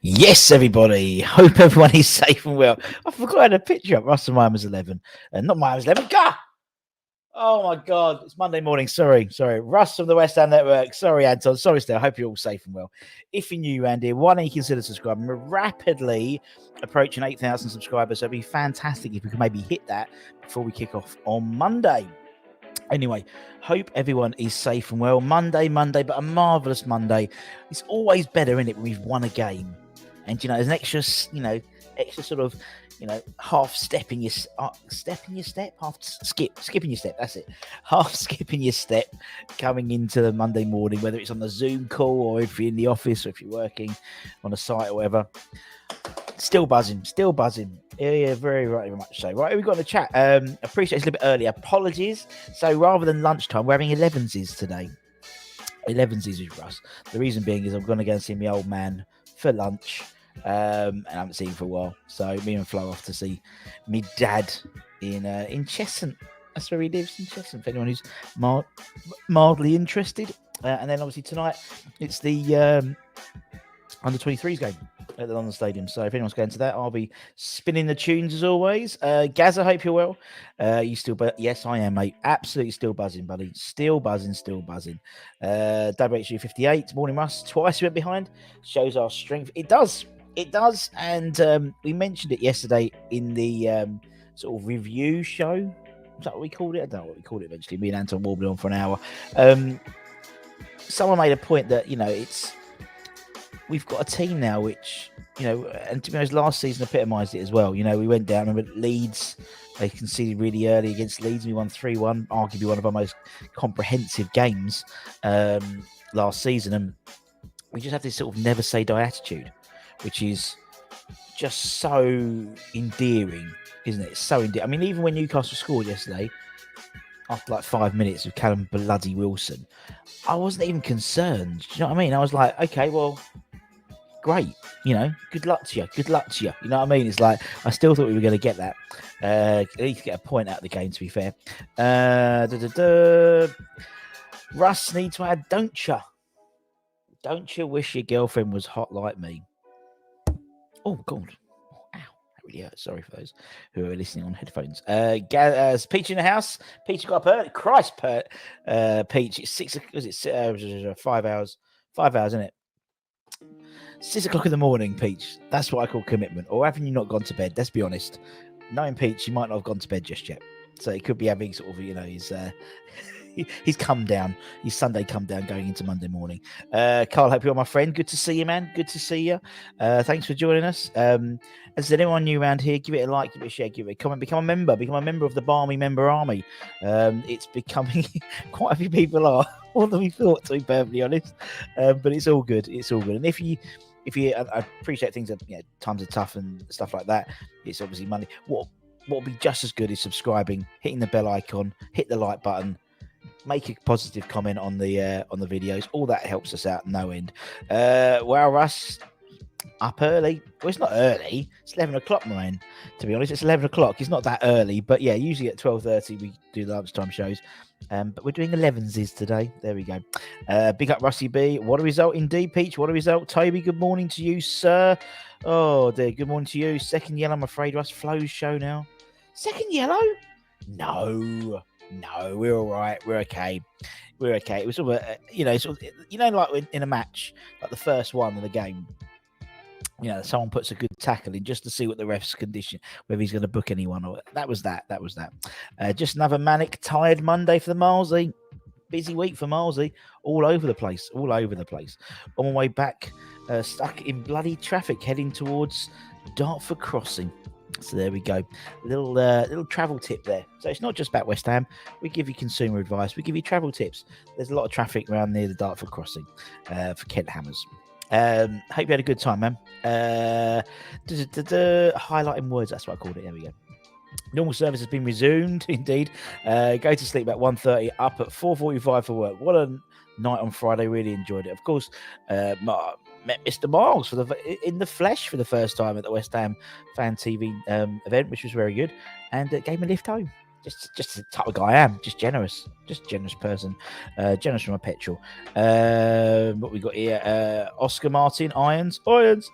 Yes, everybody. Hope everyone is safe and well. I forgot I had a picture up. Russell Mimer's 11. Not Mimer's 11. Gah! Oh my God. It's Monday morning. Sorry. Russ from the West Ham Network. Sorry, Anton. Sorry, still. Hope you're all safe and well. If you're new around here, why don't you consider subscribing? We're rapidly approaching 8,000 subscribers. So it'd be fantastic if we could maybe hit that before we kick off on Monday. Anyway, hope everyone is safe and well. Monday, but a marvellous Monday. It's always better, isn't it, when we've won a game? And, there's an extra, extra sort of, half step in your skipping your step. That's it. Half skipping your step coming into the Monday morning, whether it's on the Zoom call or if you're in the office or if you're working on a site or whatever. Still buzzing. Yeah, very much so. Right, we've got the chat. Appreciate it's a little bit early. Apologies. So rather than lunchtime, we're having 11s today. 11s with Russ. The reason being is I'm going to go and see my old man for lunch. And I haven't seen him for a while. So me and Flo off to see me dad in Cheshunt. That's where he lives, in Cheshunt, for anyone who's mildly interested. And then obviously tonight it's the under 23s game at the London Stadium. So if anyone's going to that, I'll be spinning the tunes as always. Gaz, I hope you're well. You still, but yes, I am, mate. Absolutely still buzzing, buddy. Still buzzing. WHU58, morning Russ. Twice we went behind. Shows our strength. It does. And we mentioned it yesterday in the sort of review show. Is that what we called it? I don't know what we called it eventually. Me and Anton warbling on for an hour. Someone made a point that, we've got a team now which, and to be honest, last season epitomised it as well. We went down and with Leeds, they conceded really early against Leeds. We won 3-1, arguably one of our most comprehensive games last season. And we just have this sort of never say die attitude, which is just so endearing, isn't it? It's so endearing. I mean, even when Newcastle scored yesterday, after like 5 minutes with Callum Bloody Wilson, I wasn't even concerned. Do you know what I mean? I was like, okay, well, great, good luck to you. You know what I mean? It's like, I still thought we were going to get that. At least get a point out of the game, to be fair. Russ needs to add, don't you wish your girlfriend was hot like me? Oh, God. Ow, that really hurt. Sorry for those who are listening on headphones. Peach in the house. Peach got up early. Christ, Peach. It's 6 o'clock. 5 hours? 5 hours, isn't it? 6 o'clock in the morning, Peach. That's what I call commitment. Or haven't you not gone to bed? Let's be honest. Knowing Peach, she might not have gone to bed just yet. So he could be having sort of, his come down, his Sunday come down going into Monday morning. Carl, hope you're my friend. Good to see you, man. Good to see you. Thanks for joining us. As anyone new around here, give it a like, give it a share, give it a comment, become a member of the Barmy member army. It's becoming quite a few people are more than we thought, to be perfectly honest. But it's all good. And if you I appreciate things that times are tough and stuff like that. It's obviously money. What will be just as good is subscribing, hitting the bell icon, hit the like button. Make a positive comment on the videos. All that helps us out no end. Well, Russ, up early. Well, it's not early. It's 11 o'clock, man. To be honest, it's 11 o'clock. It's not that early, but yeah, usually at 12:30 we do the lunchtime shows. But we're doing 11s today. There we go. Big up, Rusty B. What a result indeed, Peach. What a result. Toby, good morning to you, sir. Oh, dear. Good morning to you. Second yellow, I'm afraid, Russ. Flo's show now. Second yellow? No, we're all right. We're okay. It was sort of, like in a match, like the first one of the game, someone puts a good tackle in just to see what the ref's condition, whether he's going to book anyone. Or that was that. Just another manic, tired Monday for the Marlsey. Busy week for Marlsey. All over the place. On my way back, stuck in bloody traffic, heading towards Dartford Crossing. So there we go. Little travel tip there. So it's not just about West Ham. We give you consumer advice. We give you travel tips. There's a lot of traffic around near the Dartford Crossing for Kent Hammers. Hope you had a good time, man. Highlighting words. That's what I called it. There we go. Normal service has been resumed. Indeed. Go to sleep at 1:30. Up at 4:45 for work. What a night on Friday. Really enjoyed it. Of course, met Mr. Miles in the flesh for the first time at the West Ham Fan TV event, which was very good, and gave him a lift home. Just the type of guy I am. Just generous person. Generous from my petrol. What we got here? Oscar Martin, Irons,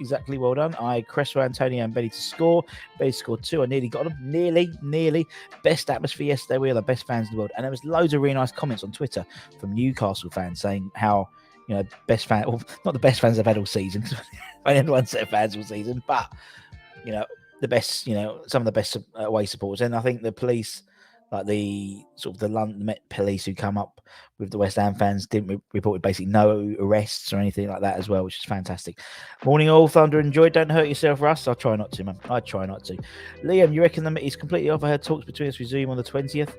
exactly, well done. Crespo Antonio and Benny to score. Benny scored 2. I nearly got them. Nearly. Best atmosphere yesterday. We are the best fans in the world. And there was loads of really nice comments on Twitter from Newcastle fans saying how, best fan, well, not the best fans I've had all season, because I only had one set of fans all season, but the best, some of the best away supporters. And I think the police, like the sort of the London Met police who come up with the West Ham fans, didn't report basically no arrests or anything like that as well, which is fantastic. Morning all, Thunder and Joy. Don't hurt yourself, Russ. I'll try not to, man. I try not to. Liam, you reckon he's completely off? I heard talks between us resume on the 20th.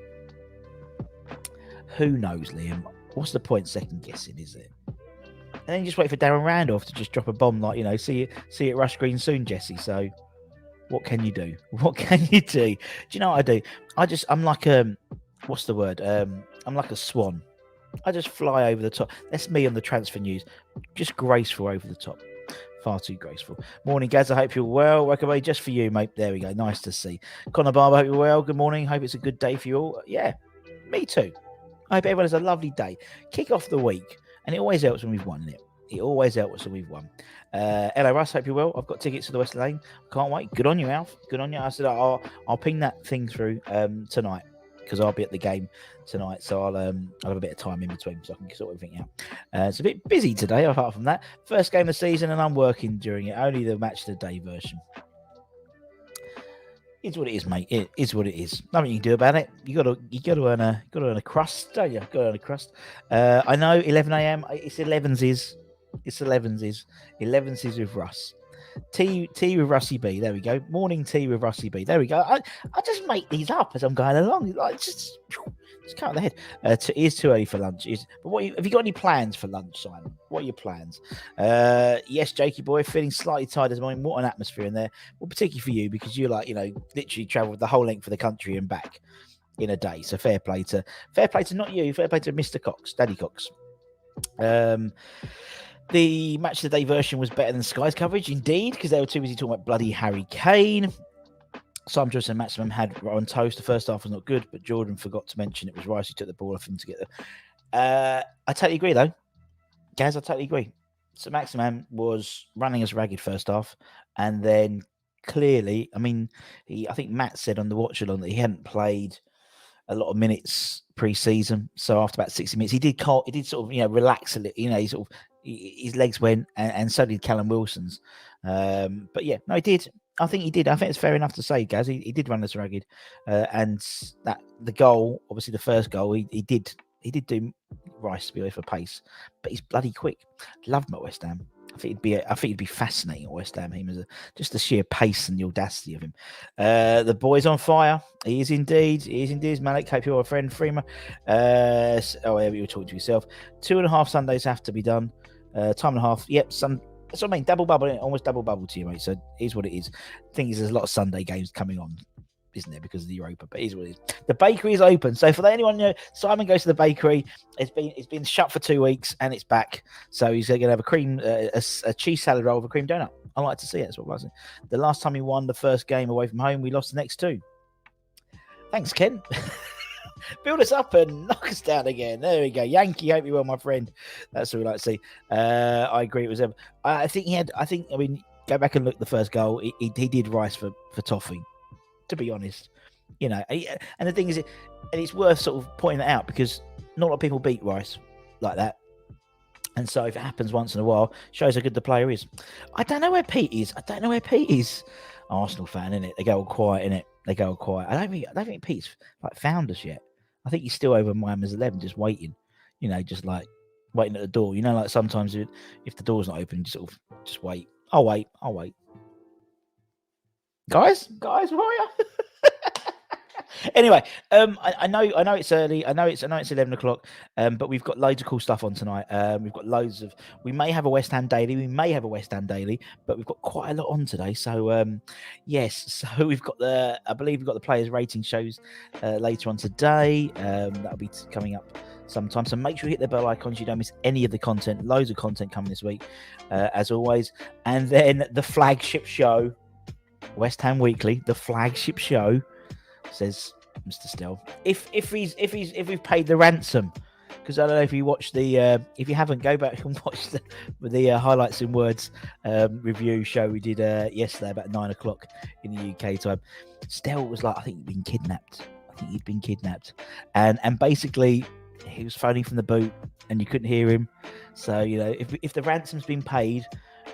Who knows, Liam? What's the point second guessing, is it? And then you just wait for Darren Randolph to just drop a bomb like, see you at Rush Green soon, Jesse. So what can you do? What can you do? Do you know what I do? I'm like what's the word? I'm like a swan. I just fly over the top. That's me on the transfer news. Just graceful over the top. Far too graceful. Morning, Gaz. I hope you're well. Welcome away just for you, mate. There we go. Nice to see. Connor Barber, hope you're well. Good morning. Hope it's a good day for you all. Yeah, me too. I hope everyone has a lovely day. Kick off the week. And it always helps when we've won, it. It always helps when we've won. Hello, Russ. Hope you're well. I've got tickets to the West Lane. Can't wait. Good on you, Alf. Good on you. I said I'll ping that thing through tonight, because I'll be at the game tonight. So I'll have a bit of time in between so I can sort everything out. It's a bit busy today, apart from that. First game of the season, and I'm working during it. Only the match of the day version. It's what it is, mate. It is what it is. Nothing you can do about it. You got to earn a crust, don't you? Got to earn a crust. I know 11 a.m. It's 11s. It's 11s with Russ. Tea with Russie B. There we go. Morning tea with Russie B. There we go. I just make these up as I'm going along. Like just cut the head. It is too early for lunch. But have you got any plans for lunch, Simon? What are your plans? Yes, Jakey boy, feeling slightly tired this morning. What an atmosphere in there. Well, particularly for you, because you're like, literally travelled the whole length of the country and back in a day. So fair play to not you. Fair play to Mr. Cox, Daddy Cox. The match of the day version was better than Sky's coverage, indeed, because they were too busy talking about bloody Harry Kane. Simon Johnson and Maximum had on toast. The first half was not good, but Jordan forgot to mention it was Rice who took the ball off him to get there. I totally agree, though. Gaz, I totally agree. So Maximum was running us ragged first half, and then clearly, I think Matt said on the watch-along that he hadn't played a lot of minutes pre-season. So after about 60 minutes, he did sort of, relax a little. His legs went, and so did Callum Wilson's. But yeah, no, he did. I think he did. I think it's fair enough to say, Gaz. He did run us ragged, and that the goal, obviously the first goal, he did do Rice to be for pace, but he's bloody quick. Love him at West Ham. I think he'd be fascinating at West Ham. Him as just the sheer pace and the audacity of him. The boy's on fire. He is indeed. Malik, hope you're a friend. Freema. Yeah, you were talking to yourself. 2.5 Sundays have to be done. Time and a half. Yep. That's what I mean. Double bubble. Almost double bubble to you, mate. So it is what it is. The thing is, there's a lot of Sunday games coming on, isn't there, because of the Europa? But it is what it is. The bakery is open. So for anyone Simon goes to the bakery. It's been shut for 2 weeks and it's back. So he's going to have a cheese salad roll with a cream donut. I like to see it. That's what I was saying. The last time he won the first game away from home, we lost the next 2. Thanks, Ken. Build us up and knock us down again. There we go. Yankee, hope you well, my friend. That's what we like to see. I agree. It was. Go back and look at the first goal. He did Rice for toffee. To be honest, and the thing is, and it's worth sort of pointing that out because not a lot of people beat Rice like that. And so if it happens once in a while, shows how good the player is. I don't know where Pete is. Arsenal fan, innit? They go all quiet, innit? They go all quiet. I don't think Pete's found us yet. I think he's still over Miami's 11, just waiting. Just waiting at the door. Sometimes if the door's not open, just wait. I'll wait. Guys, where are you? Anyway, I know it's early. I know it's 11 o'clock. But we've got loads of cool stuff on tonight. We've got loads of. We may have a West Ham daily. But we've got quite a lot on today. So yes. So we've got I believe we've got the players' rating shows later on today. That'll be coming up sometime. So make sure you hit the bell icon so you don't miss any of the content. Loads of content coming this week, as always. And then the flagship show, West Ham Weekly, the flagship show. Says Mr. Still. If we've paid the ransom, because I don't know if you watched the if you haven't, go back and watch the highlights in words review show we did yesterday about 9 o'clock in the UK time. Stell was like, I think he'd been kidnapped, and basically he was phoning from the boot and you couldn't hear him. So if the ransom's been paid,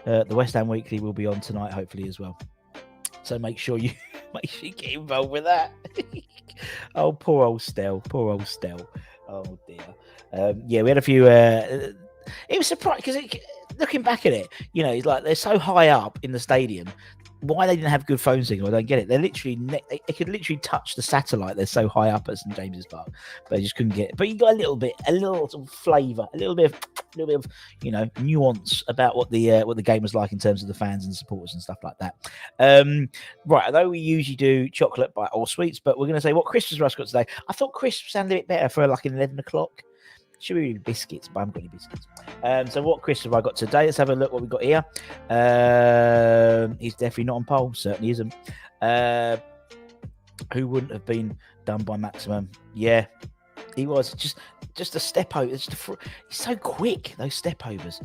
the West Ham Weekly will be on tonight hopefully as well. So make sure you get involved with that. Oh, poor old Stell. Oh dear. We had a few. It was surprising because looking back at it, it's like they're so high up in the stadium. Why they didn't have good phone signal, I don't get it. They're literally they could literally touch the satellite. They're so high up at St James's Park, but they just couldn't get it. But you got a little sort of flavour, a little bit of nuance about what the game was like in terms of the fans and supporters and stuff like that. Right, although we usually do chocolate by all sweets, but we're going to say what crisps Russ got today. I thought crisps sounded a bit better for like an 11 o'clock. Should be biscuits, but I haven't got any biscuits. So what crisps have I got today? Let's have a look what we've got here. He's definitely not on pole. Certainly isn't. Who wouldn't have been done by Maximum? Yeah, he was. Just a step over. He's so quick, those step overs.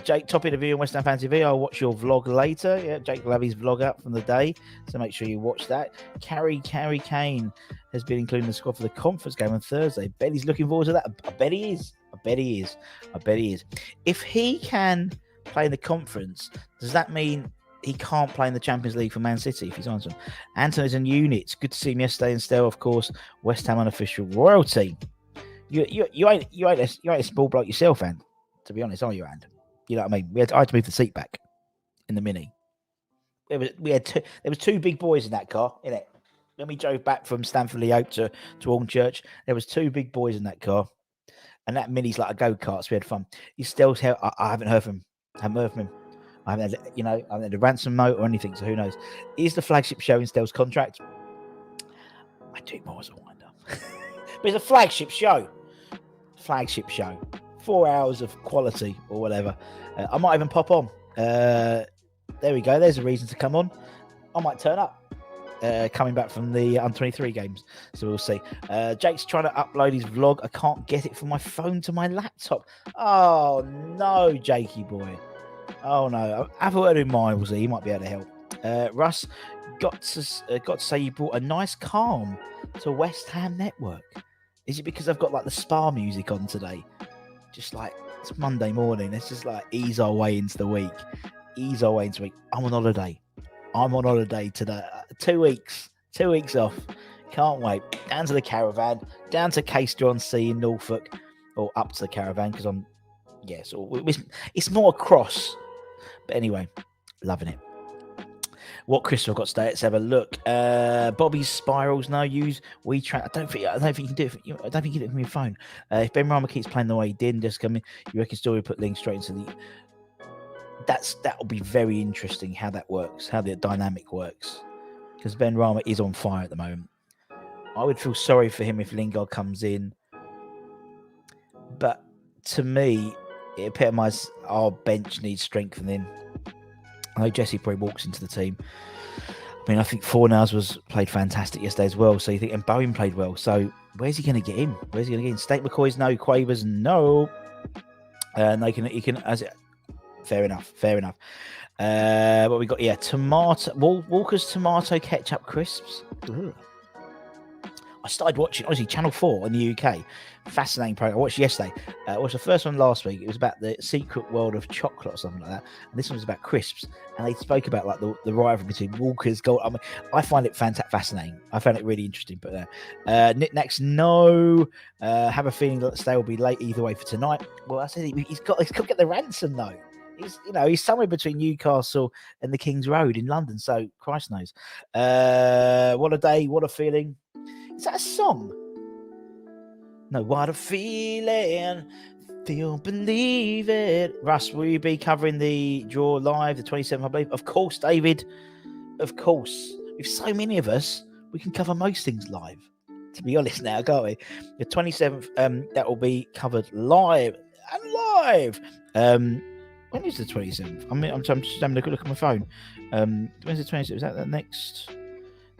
Jake, top interview on West Ham Fantasy V. I'll watch your vlog later. Yeah, Jake will have his vlog up from the day, so make sure you watch that. Carrie Kane has been included in the squad for the conference game on Thursday. Bet he's looking forward to that. I bet he is. If he can play in the conference, does that mean he can't play in the Champions League for Man City if he's on some? Anthony's and units. Good to see him yesterday. And still, of course, West Ham unofficial royalty. You ain't a small bloke yourself, and to be honest, are you, and you know what I mean? I had to move the seat back in the Mini. There was two big boys in that car, innit? When we drove back from Stanford-le-Hope to Alnchurch, there was two big boys in that car, and that Mini's like a go-kart, so we had fun. He's still here. I haven't heard from him. I haven't had a ransom note or anything, so who knows? Is the flagship show in Stell's contract? I do more as a wind-up. But it's a flagship show. 4 hours of quality or whatever. I might even pop on. There we go. There's a reason to come on. I might turn up. Coming back from the under-23 games, so we'll see. Jake's trying to upload his vlog. I can't get it from my phone to my laptop. Oh no, Jakey boy. Oh no. Have a word with Miles. He might be able to help. Russ got to say you brought a nice calm to West Ham Network. Is it because I've got like the spa music on today? Just like it's Monday morning. Let's just like ease our way into the week. I'm on holiday today. 2 weeks. 2 weeks off. Can't wait. Down to the caravan. Down to Case John C in Norfolk. Or up to the caravan because it's more across. But anyway, loving it. What Chris have got today? Let's have a look. Bobby's spirals. No use. I don't think you can do it. I don't think you can do it from your phone. If Ben Rama keeps playing the way he did and just coming, you reckon still we put links straight into the. That will be very interesting how that works, how the dynamic works, because Ben Rama is on fire at the moment. I would feel sorry for him if Lingard comes in, but to me, it epitomises our bench needs strengthening. I know Jesse probably walks into the team. I mean, I think Fornals was played fantastic yesterday as well. So you think, and Bowen played well. So where's he going to get in? State McCoy's no, Quavers no. And he can as it. Fair enough. What we got here? Walker's tomato ketchup crisps. Ugh. I started watching, obviously, Channel 4 in the UK. Fascinating program. I watched yesterday. I watched the first one last week. It was about the secret world of chocolate or something like that. And this one was about crisps. And they spoke about like the rivalry between Walker's Gold. I mean, I find it fascinating. I found it really interesting. But Knickknacks, no. Have a feeling that Stay will be late either way for tonight. Well, I said he's got to get the ransom though. He's somewhere between Newcastle and the King's Road in London. So Christ knows. What a day. What a feeling. Is that a song? No, what a feeling. Feel, believe it. Russ, will you be covering the draw live, the 27th, I believe? Of course, David. Of course. With so many of us, we can cover most things live. To be honest now, can't we? The 27th, that will be covered live. When is the 27th? I'm just having a good look at my phone. When's the 27th? Is that the next?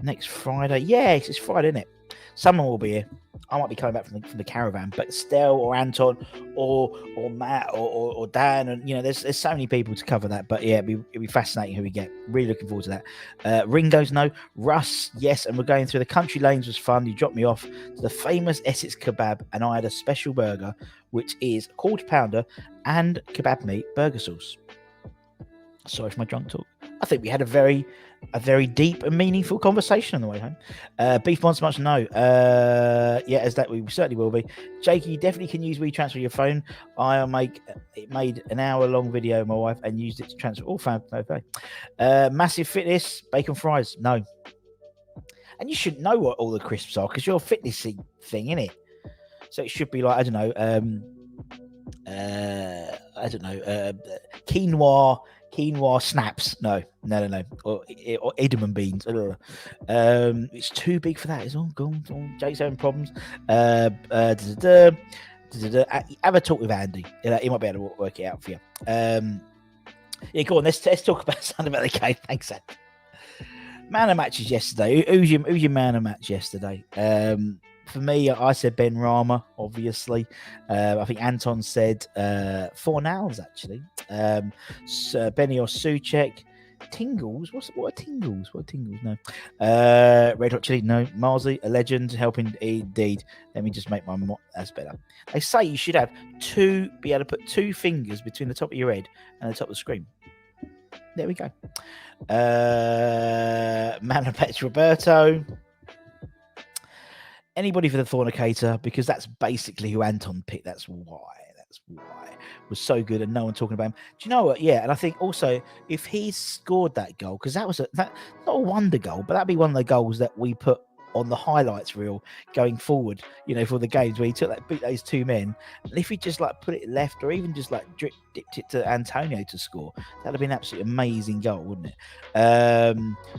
Next Friday. Yeah, it's Friday, isn't it? Someone will be here. I might be coming back from the caravan, but Stell or Anton or Matt or Dan, and there's so many people to cover that. But yeah, it'll be fascinating who we get. Really looking forward to that. Ringo's no, Russ, yes, and we're going through the country lanes was fun. You dropped me off to the famous Essex kebab, and I had a special burger, which is a quarter pounder and kebab meat burger sauce. Sorry for my drunk talk. I think we had a very deep and meaningful conversation on the way home. Beef Monster Much, no. Yeah, as that we certainly will be. Jakey, you definitely can use WeTransfer your phone. It made an hour-long video of my wife and used it to transfer. Oh, fan. Massive Fitness, bacon fries, no. And you should know what all the crisps are because you're a fitness thing, innit? So it should be like, I don't know, quinoa snaps. No. Or edamame beans. It's too big for that. It's all gone. Jake's having problems. Have a talk with Andy. He might be able to work it out for you. Yeah, go on. Let's talk about something about the game. Thanks, Andy. Man of matches yesterday. Who's your man of match yesterday? For me, I said Ben Rama, obviously. I think Anton said Fornals, actually. Benny or Suchek. Tingles? What are Tingles? No. Red Hot Chili? No. Marzi, a legend, helping indeed. Let me just make that's better. They say you should be able to put two fingers between the top of your head and the top of the screen. There we go. Man of Pets Roberto. Anybody for the Thornicator, because that's basically who Anton picked. That's why it was so good and no one talking about him. Do you know what? Yeah, and I think also if he scored that goal, because that was not a wonder goal, but that'd be one of the goals that we put on the highlights reel going forward, for the games where he beat those two men. And if he just put it left or even just dipped it to Antonio to score, that'd have been an absolutely amazing goal, wouldn't it?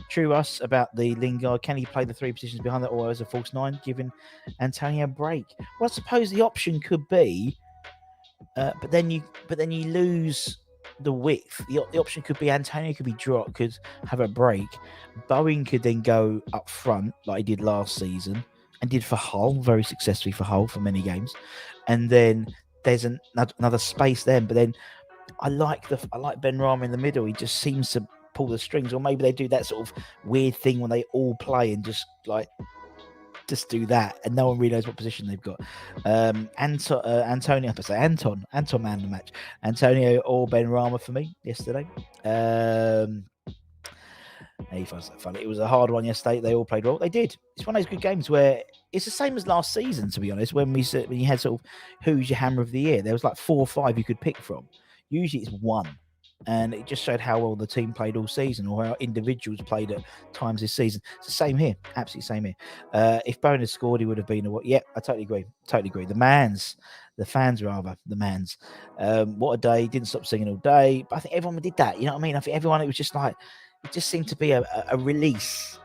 True us about the Lingard. Can he play the three positions behind that or as a false nine, giving Antonio a break? Well, I suppose the option could be, but then you lose the width. The option could be Antonio could have a break. Bowen could then go up front like he did last season and did for Hull very successfully for Hull for many games. And then there's another space then. But then I like Ben Rama in the middle. He just seems to pull the strings, or maybe they do that sort of weird thing when they all play and just do that, and no one really knows what position they've got. Antonio, Anton man of the match. Antonio or Ben Rama for me yesterday. He finds that funny. It was a hard one yesterday. They all played well. They did. It's one of those good games where it's the same as last season, to be honest. When you had sort of who's your hammer of the year, there was 4 or 5 you could pick from. Usually it's one. And it just showed how well the team played all season, or how individuals played at times this season. It's the same here, absolutely same here. If Bowen had scored, he would have been a what? Yeah, I totally agree. The fans. What a day! Didn't stop singing all day, but I think everyone did that. You know what I mean? I think everyone. It was just it just seemed to be a release.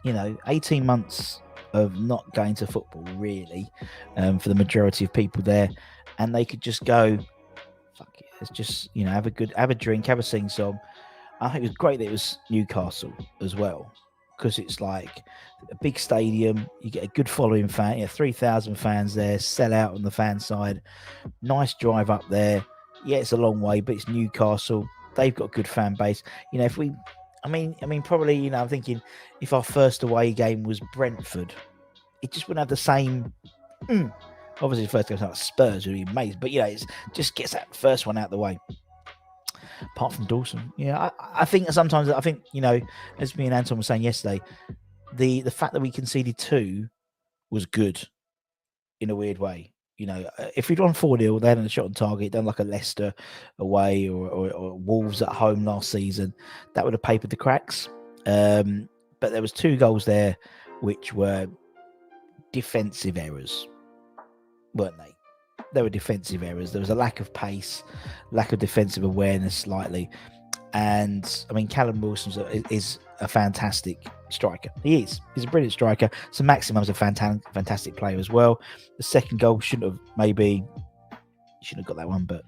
18 months of not going to football, really, for the majority of people there, and they could just go. Fuck it. Let's just, have a drink, have a sing song. I think it was great that it was Newcastle as well, because it's a big stadium. You get a good following fan. 3,000 fans there, sell out on the fan side. Nice drive up there. Yeah, it's a long way, but it's Newcastle. They've got a good fan base. Probably, I'm thinking if our first away game was Brentford, it just wouldn't have the same. Obviously, the first game was Spurs would be amazing, but it just gets that first one out of the way. Apart from Dawson, I think sometimes as me and Anton were saying yesterday, the fact that we conceded 2 was good in a weird way. If we'd won 4-0, they hadn't a shot on target, done like a Leicester away or Wolves at home last season, that would have papered the cracks. But there was 2 goals there which were defensive errors, weren't they? There were defensive errors. There was a lack of pace, lack of defensive awareness slightly. And Callum Wilson is a fantastic striker. He is. He's a brilliant striker. So Maximum's a fantastic player as well. The second goal shouldn't have got that one, but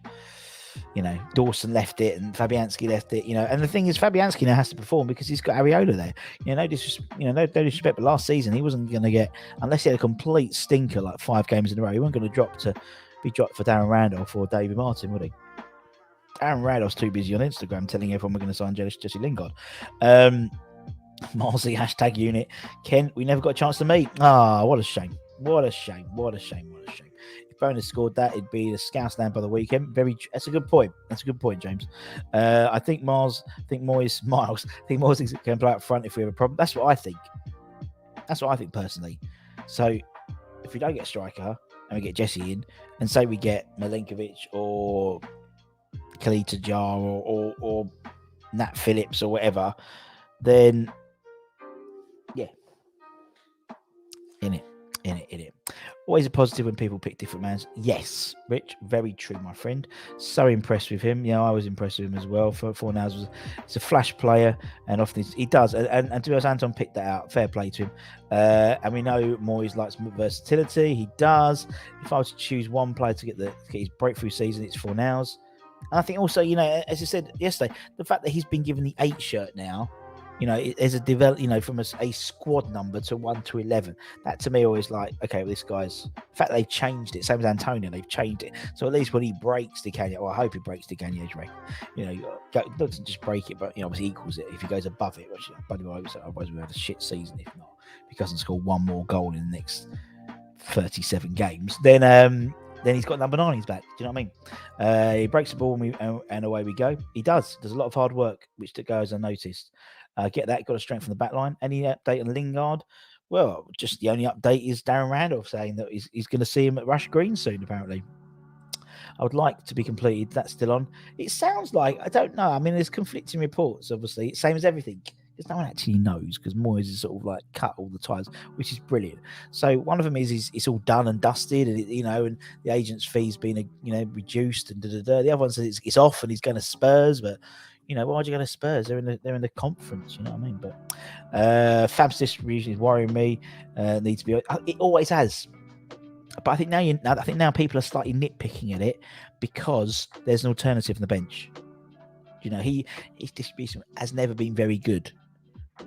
Dawson left it and Fabianski left it, and the thing is Fabianski now has to perform because he's got Areola there. No disrespect, but last season he wasn't going to get, unless he had a complete stinker like 5 games in a row, he wasn't going to be dropped for Darren Randolph or David Martin, would he? Darren Randolph's too busy on Instagram telling everyone we're going to sign Jesse Lingard. Marzi, #unit. Ken, we never got a chance to meet. What a shame. What a shame. If Bonus scored that, it'd be the Scouse land by the weekend. That's a good point. James. I think Miles can play up front if we have a problem. That's what I think. Personally. So if we don't get a striker and we get Jesse in, and say we get Milinkovic or Kalita Jar or Nat Phillips or whatever, then yeah, in it. Always a positive when people pick different mans. Yes, Rich, very true, my friend. So impressed with him. I was impressed with him as well. For 4 hours, he's a flash player, and often he does. And to be honest, Anton picked that out. Fair play to him. And we know Moyes likes versatility. He does. If I was to choose one player to get his breakthrough season, it's 4 hours. And I think also, as I said yesterday, the fact that he's been given the 8 shirt now, as a from a squad number to 1 to 11. That to me always like, okay, well, this guy's. In fact, they've changed it. Same as Antonio, they've changed it. So at least when he breaks Di Canio, I hope he breaks Di Canio's record. Doesn't just break it, but obviously equals it if he goes above it. Which otherwise we have a shit season if not. If he doesn't score one more goal in the next 37 games, then he's got number 9 on his back. Do you know what I mean? He breaks the ball and away we go. He does. There's a lot of hard work which goes unnoticed. Get that, got a strength from the back line. Any update on Lingard? Well, just the only update is Darren Randolph saying that he's going to see him at Rush Green soon, apparently. I would like to be completed. That's still on. It sounds like, I don't know. I mean, there's conflicting reports, obviously. Same as everything. Because no one actually knows, because Moyes is sort of like cut all the ties, which is brilliant. So one of them is it's all done and dusted, and and the agent's fees being reduced, and The other one says it's off and he's going to Spurs, but why are you going to Spurs? They're in the conference, you know what I mean? But Fab's distribution is worrying me. Needs to be. It always has. But I think now people are slightly nitpicking at it because there's an alternative on the bench. His distribution has never been very good,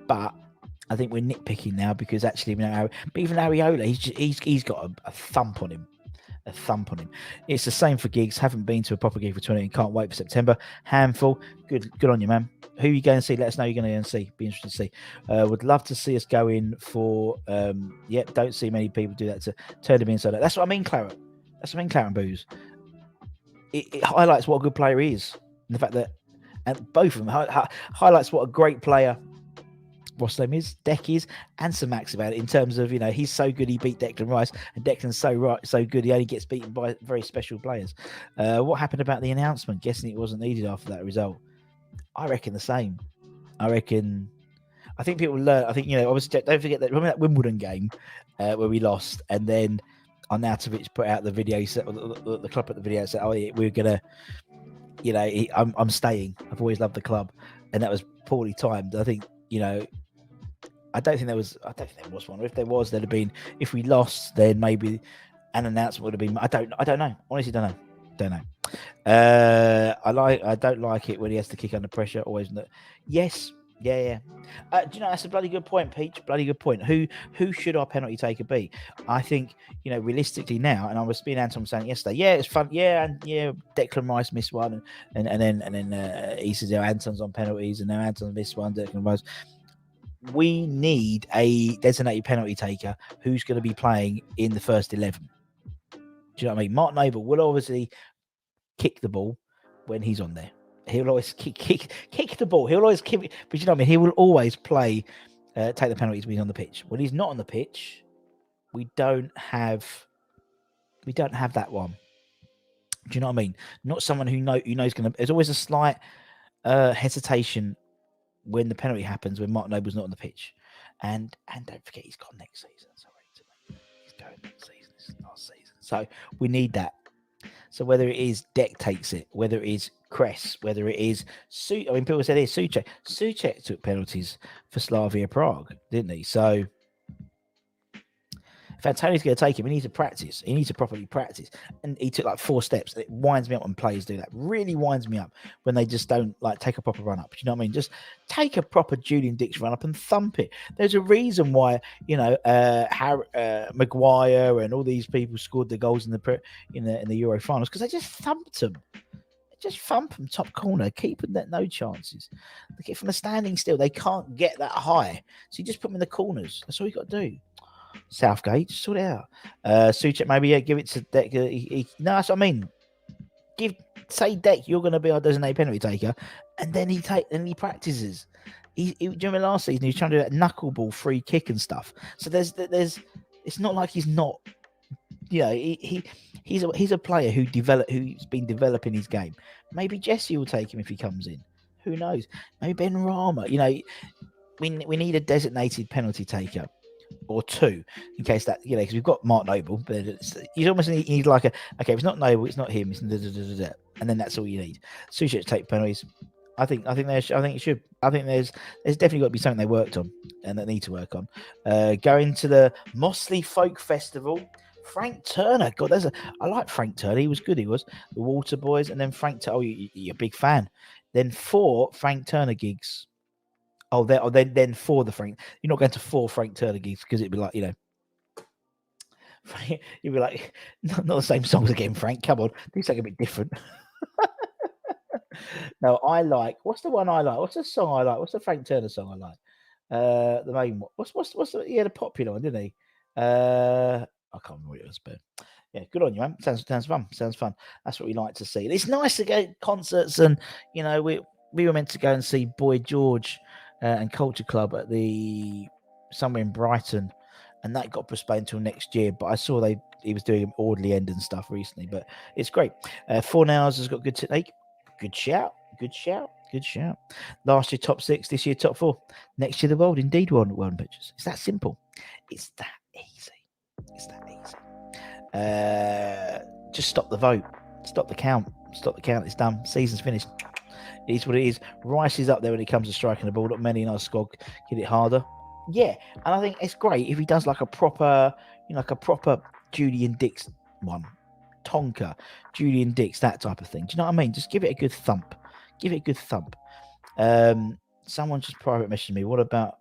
but I think we're nitpicking now because actually, but even Areola, he's got a thump on him. It's the same for gigs. Haven't been to a proper gig for 20 and can't wait for September. Handful. Good on you, man. Who are you going to see? Let us know you're going to go and see. Be interested to see. Would love to see us go in for don't see many people do that to turn him inside out. That's what I mean, Claret. Claret and Booze. It highlights what a good player he is. And the fact that, and both of them highlights what a great player WESTHAM is, Deck is, and Sir Max about it in terms of, he's so good he beat Declan Rice, and Declan's so good he only gets beaten by very special players. What happened about the announcement? Guessing it wasn't needed after that result. I reckon the same. I think people learn. I think, obviously, don't forget that. Remember that Wimbledon game where we lost, and then Arnautovic put out the video, the club put the video, said, we're going to, I'm staying. I've always loved the club. And that was poorly timed. I think, I don't think there was one. Or if there was, there'd have been. If we lost, then maybe an announcement would have been. I don't know. Honestly, don't know. I don't like it when he has to kick under pressure. Always. Yes. Yeah. That's a bloody good point, Peach. Bloody good point. Who should our penalty taker be? I think realistically now, and I was being Anton saying yesterday. Yeah, it's fun. Yeah, and Declan Rice missed one, and then he says Anton's on penalties, and now Anton missed one. Declan Rice. We need a designated penalty taker who's going to be playing in the first 11. Do you know what I mean? Mark Noble will obviously kick the ball when he's on there. He'll always kick the ball. He'll always kick it. But you know what I mean? He will always play, take the penalties when he's on the pitch. When he's not on the pitch, we don't have that one. Do you know what I mean? Not someone who knows going to. There's always a slight hesitation when the penalty happens when Mark Noble's not on the pitch, and don't forget he's gone next season. Sorry, he's going next season. This is last season, so we need that. So whether it is Deck takes it, whether it is Kress, whether it is people said it's Souček. Souček took penalties for Slavia Prague, didn't he? So If Antonio's going to take him, he needs to practice. He needs to properly practice. And he took like 4 steps. It winds me up when players do that. Really winds me up when they just don't like take a proper run up. Do you know what I mean? Just take a proper Julian Dix run up and thump it. There's a reason why, Maguire and all these people scored the goals in the Euro finals, because they just thumped them. Just thump them top corner, keeping that no chances. Look at from a standing still, they can't get that high. So you just put them in the corners. That's all you got to do. Southgate, sort it out. Suchek, maybe give it to Deck. No, that's what I mean. Say Deck, you're going to be our designated penalty taker, and then he practices. Do you remember last season he was trying to do that knuckleball free kick and stuff. So there's it's not like he's not. He's a player who's been developing his game. Maybe Jesse will take him if he comes in. Who knows? Maybe Ben Rama. We need a designated penalty taker or 2 in case that, because we've got Mark Noble, but he's almost need like if it's not Noble, it's not him, it's and then that's all you need. Sushi to take penalties. I think there's definitely got to be something they worked on and that need to work on. Going to the Mossley Folk Festival. Frank Turner, God, I like Frank Turner. He was good. He was the Water Boys, and then Frank Turner. Oh, you're a big fan. Then 4 Frank Turner gigs. Then 4 the Frank. You're not going to 4 Frank Turner gigs because it'd be like you'd be like not the same songs again, Frank. Come on, do something a bit different. No, I like. What's the one I like? What's the song I like? What's the Frank Turner song I like? The main one. What's the popular one, didn't he? I can't remember what it was, but yeah, good on you, man. Sounds fun. Sounds fun. That's what we like to see. It's nice to go to concerts, and we were meant to go and see Boy George and Culture Club at somewhere in Brighton, and that got postponed until next year. But I saw he was doing an orderly end and stuff recently, but it's great. 4 Hours has got good take. Good shout. Last year top 6, this year top 4. Next year the world indeed won pictures. It's that simple. It's that easy. Just stop the vote. Stop the count. It's done. Season's finished. It is what it is. Rice is up there when it comes to striking the ball. Not many in our squad hit it harder. Yeah, and I think it's great if he does like a proper Julian Dix one. Tonka, Julian Dix, that type of thing. Do you know what I mean? Just give it a good thump. Someone just private messaged me. What about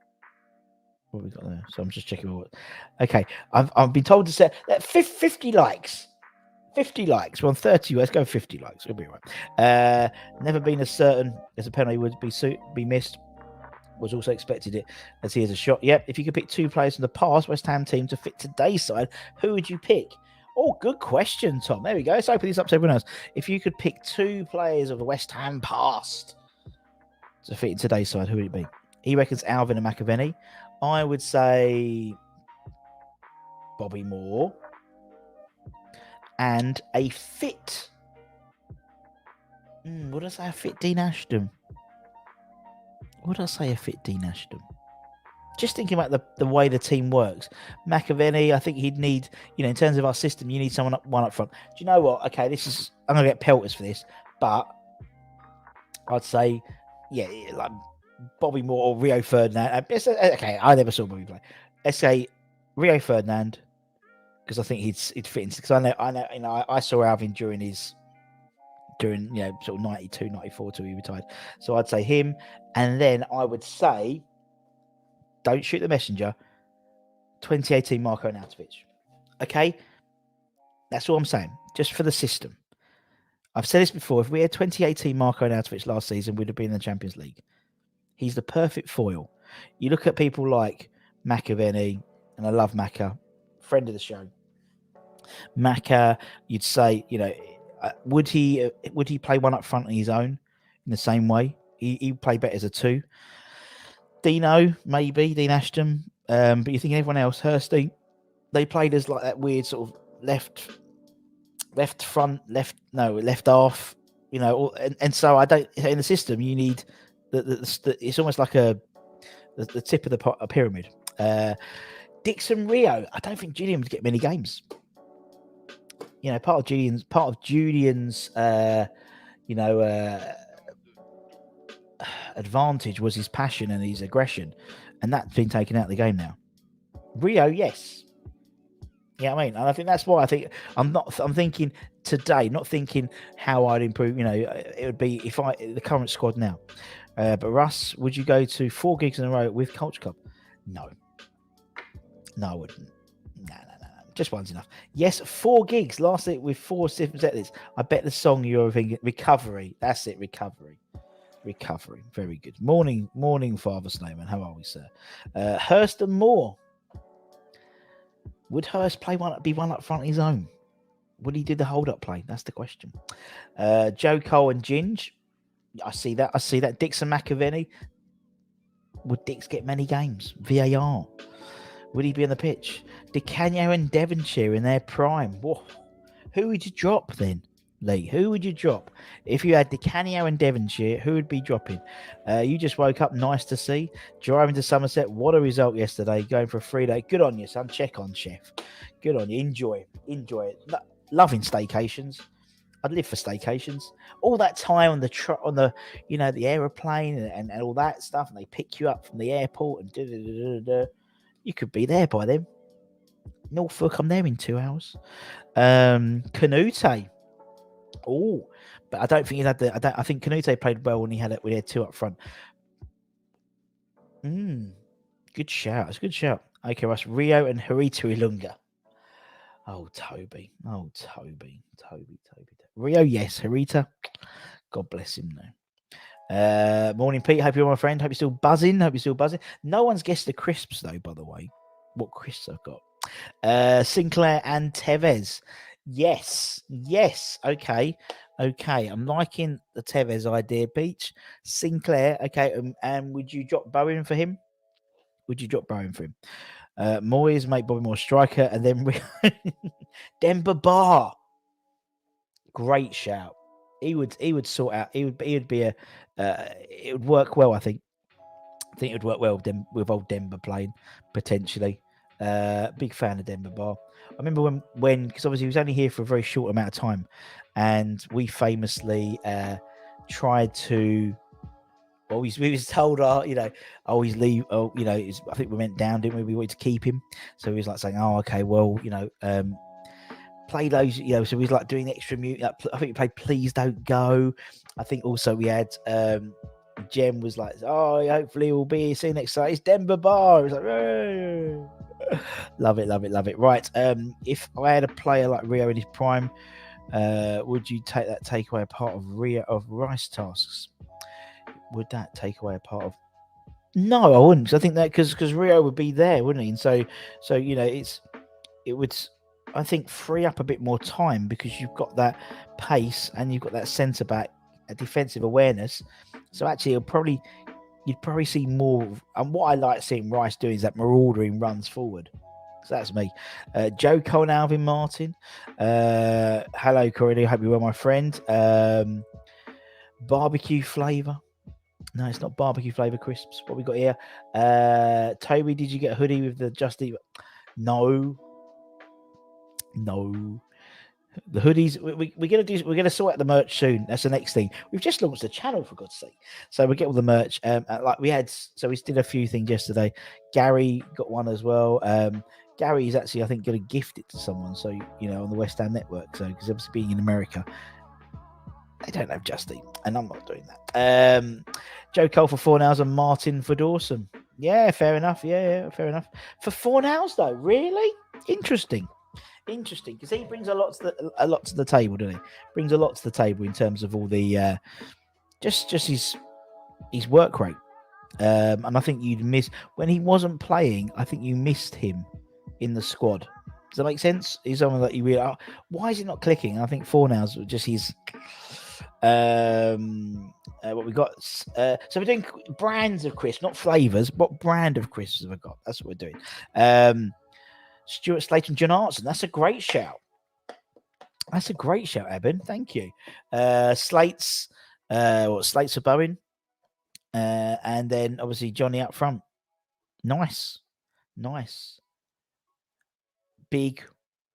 what we got there? So I'm just checking what. Okay, I've been told to set that 50 likes. 50 likes. We're on 30. Let's go 50 likes. We'll be right. Never been as certain as a penalty would be missed. Was also expected it as he has a shot. Yep. If you could pick 2 players from the past West Ham team to fit today's side, who would you pick? Oh, good question, Tom. There we go. Let's open this up to everyone else. If you could pick 2 players of the West Ham past to fit in today's side, who would it be? He reckons Alvin and McAvenny. I would say Bobby Moore and a fit. Would I say a fit Dean Ashton? Just thinking about the way the team works. McAvenny, I think he'd need, in terms of our system, you need someone up front. Do you know what? Okay, I'm going to get pelters for this, but I'd say, yeah, like Bobby Moore or Rio Ferdinand. Okay, I never saw Bobby play. Let's say Rio Ferdinand, because I think he'd fit into, because I know, I saw Alvin during sort of 92, 94 till he retired. So I'd say him, and then I would say, don't shoot the messenger, 2018 Marko Arnautovic. Okay? That's all I'm saying. Just for the system. I've said this before. If we had 2018 Marko Arnautovic last season, we'd have been in the Champions League. He's the perfect foil. You look at people like McAvenny, and I love Macca, friend of the show. Macca, you'd say, would he play one up front on his own in the same way? He'd play better as a 2. Dino, maybe, Dean Ashton. But you think everyone else, Hursty, they played as like that weird sort of left front, left half, and so I don't, in the system, you need it's almost like the tip of the pyramid. Dixon Rio, I don't think Julian would get many games. Part of Julian's advantage was his passion and his aggression, and that's been taken out of the game now. Rio, yes. Yeah, I mean, and I think that's why I'm thinking today, not thinking how I'd improve. It would be if the current squad now. But Russ, would you go to 4 gigs in a row with Culture Club? No, I wouldn't. No. Just one's enough. Yes, 4 gigs. Last week with 4 different set lists. I bet the song you're thinking, Recovery. That's it, Recovery. Very good. Morning, Father Snowman. How are we, sir? Hurst and Moore. Would Hurst be one up front of his own? Would he do the hold up play? That's the question. Joe Cole and Ginge. I see that. Dixon McAvenny. Would Dix get many games? VAR. Would he be on the pitch? DeCanio and Devonshire in their prime. Whoa. Who would you drop then, Lee? Who would you drop? If you had DeCanio and Devonshire, who would be dropping? You just woke up. Nice to see. Driving to Somerset. What a result yesterday. Going for a 3-day. Good on you, son. Check on, chef. Good on you. Enjoy it. Loving staycations. I'd live for staycations. All that time on the the aeroplane and all that stuff, and they pick you up from the airport and you could be there by then. Norfolk, I'm there in 2 hours. Canute. Oh, but I don't think he had I think Canute played well when he had 2 up front. Good shout. It's a good shout. Okay, Russ. Rio and Harita Ilunga. Oh, Toby. Rio, yes. Harita, God bless him now. Morning, Pete. Hope you're my friend. Hope you're still buzzing. No one's guessed the crisps, though, by the way. What crisps I've got. Sinclair and Tevez. Yes. Okay. I'm liking the Tevez idea, Peach. Sinclair. Okay. And would you drop Bowen for him? Moyes, make Bobby Moore striker, and then Demba Ba. Great shout. He would sort out. He would be a. It would work well. I think it would work well with old Demba playing potentially. Big fan of Demba Ba. I remember when because obviously he was only here for a very short amount of time, and we famously tried to. Well, we was told, always leave. I think we went down, didn't we? We wanted to keep him, so he was like saying, "Oh, okay, well, play those." So we was like doing extra mute. I think we played "Please Don't Go." I think also we had Jem was like, "Oh, hopefully we'll be here. See you next time." It's Denver Bar. It was like, "Hey." Love it. Right. If I had a player like Rio in his prime, would you take away a part of Rice tasks? Would that take away a part of? No, I wouldn't. Cause I think that because Rio would be there, wouldn't he? And so it would, I think, free up a bit more time because you've got that pace and you've got that centre back, a defensive awareness. So actually, you'd probably see more. And what I like seeing Rice doing is that maraudering runs forward. So that's me. Joe Cole and Alvin Martin. Hello, Corey. Hope you're well, my friend. Barbecue flavour. No, it's not barbecue flavour crisps. What we got here? Toby, did you get a hoodie with the Just Eat? No. The hoodies. We're gonna sort out the merch soon. That's the next thing. We've just launched the channel, for God's sake. So we get all the merch. Like we had. So we did a few things yesterday. Gary got one as well. Gary is actually, I think, going to gift it to someone. So on the WESTHAM network. So because obviously being in America, they don't have Just Eat, and I'm not doing that. Joe Cole for 4 hours and Martin for Dawson. Yeah, fair enough. Yeah, fair enough. For 4 hours though, really interesting, because he brings a lot to the table, doesn't he? Brings a lot to the table in terms of all the just his work rate. And I think you'd miss when he wasn't playing. I think you missed him in the squad. Does that make sense? He's someone that you really. Why is it not clicking? I think 4 hours just his. What we got? So we're doing brands of crisps, not flavors. What brand of crisps have I got? That's what we're doing. Stuart Slate and John Artson. That's a great shout. Eben. Thank you. Slates for Bowen. And then obviously Johnny up front. Nice. Big.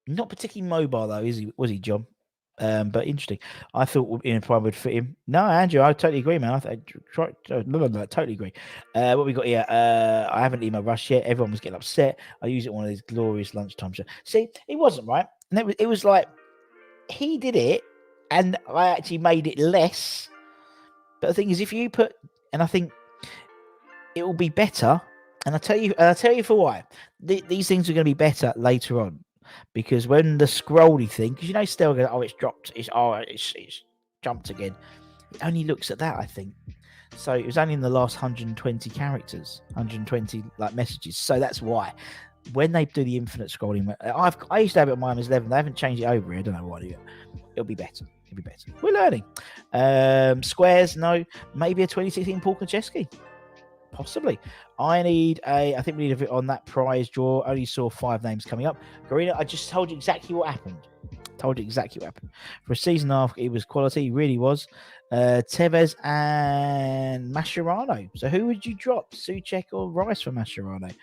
Not particularly mobile though, is he? Was he, John? But interesting. I thought in prime would fit him. No, Andrew, I totally agree, man. Totally agree. What we got here? I haven't emailed Rush yet. Everyone was getting upset. I use it one of these glorious lunchtime shows. See, it wasn't right, and it was like he did it, and I actually made it less. But the thing is, if you put, and I think it will be better. And I'll tell you for why. These things are going to be better later on, because when the scrolly thing, because still going, it's dropped, it's jumped again. It only looks at that, I think. So it was only in the last 120 characters, 120 like messages. So that's why. When they do the infinite scrolling, I used to have it on my MS11. They haven't changed it over here. I don't know why. It'll be better. It'll be better. We're learning. Squares, no. Maybe a 2016 Paul Konchesky. Possibly. I think we need a bit on that prize draw. Only saw 5 names coming up. Garina, I just told you exactly what happened. For a season half, it was quality. It really was. Tevez and Mascherano. So who would you drop? Suchek or Rice for Mascherano?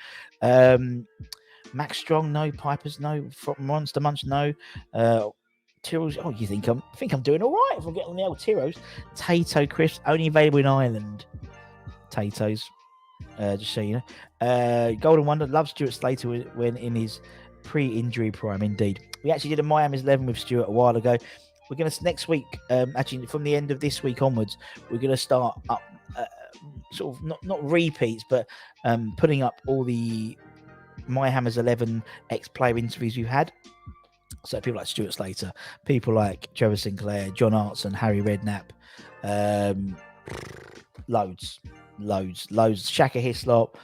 Max Strong, no. Pipers, no. Monster Munch, no. Tyros. Oh, you think I'm doing all right if I'm getting on the old Tyros. Tato Crisps, only available in Ireland. Tato's, just so you know. Golden Wonder loves Stuart Slater when in his pre-injury prime. Indeed, we actually did a Miami's 11 with Stuart a while ago. We're going to next week, actually from the end of this week onwards, we're going to start up sort of not repeats, but putting up all the My Hammers 11 ex-player interviews we've had. So people like Stuart Slater, people like Trevor Sinclair, John Artson, Harry Redknapp, loads. Shaka Hislop,